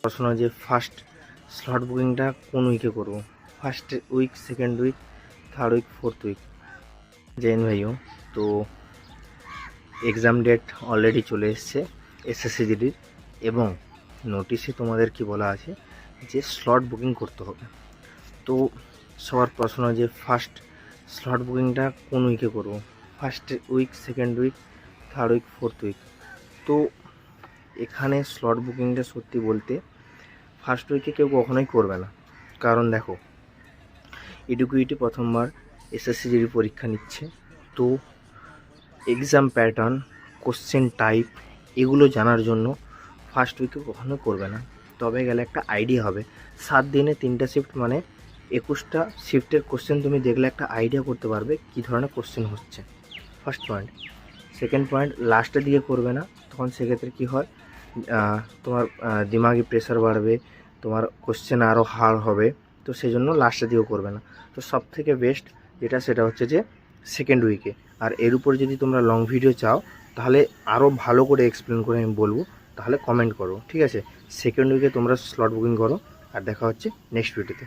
প্রশ্ন যে first slot বুকিংটা কোন উইকে করব, first week, second week, third week, fourth week. জেন ভাইও, তো এক্সাম ডেট অলরেডি চলে এসছে এসএসসিজিডির, এবং নোটিশে তোমাদের কি বলা আছে যে স্লট বুকিং করতে হবে। তো সবার প্রশ্ন যে ফার্স্ট স্লট বুকিংটা কোন উইকে করব, first week, second week, third week, fourth week. তো এখানে স্লট বুকিংটা সত্যি বলতে ফার্স্ট উইকে কেউ কখনোই করবে না, কারণ দেখো এডুকুইটি প্রথমবার এসএসসিজিডি পরীক্ষা নিচ্ছে, তো এক্সাম প্যাটার্ন, কোশ্চেন টাইপ এগুলো জানার জন্য ফার্স্ট উইকে কখনো করবে না। তবে গেলে একটা আইডিয়া হবে, 7 দিনে 3টা শিফট মানে 21টা শিফটের কোশ্চেন তুমি দেখলে একটা আইডিয়া করতে পারবে কী ধরনের কোশ্চেন হচ্ছে। First point. সেকেন্ড পয়েন্ট, লাস্টের দিকে করবে না, তখন সেক্ষেত্রে কী হয়, তোমার দিমাগি প্রেশার বাড়বে, তোমার কোশ্চেন আরও হার্ড হবে, তো সেই জন্য লাস্টের দিকেও করবে না। তো সব থেকে বেস্ট যেটা সেটা হচ্ছে যে সেকেন্ড উইকে। আর এর উপর যদি তোমরা লং ভিডিও চাও তাহলে আরও ভালো করে এক্সপ্লেন করে আমি বলবো, তাহলে কমেন্ট করো, ঠিক আছে। সেকেন্ড উইকে তোমরা স্লট বুকিং করো, আর দেখা হচ্ছে নেক্সট ভিডিওতে।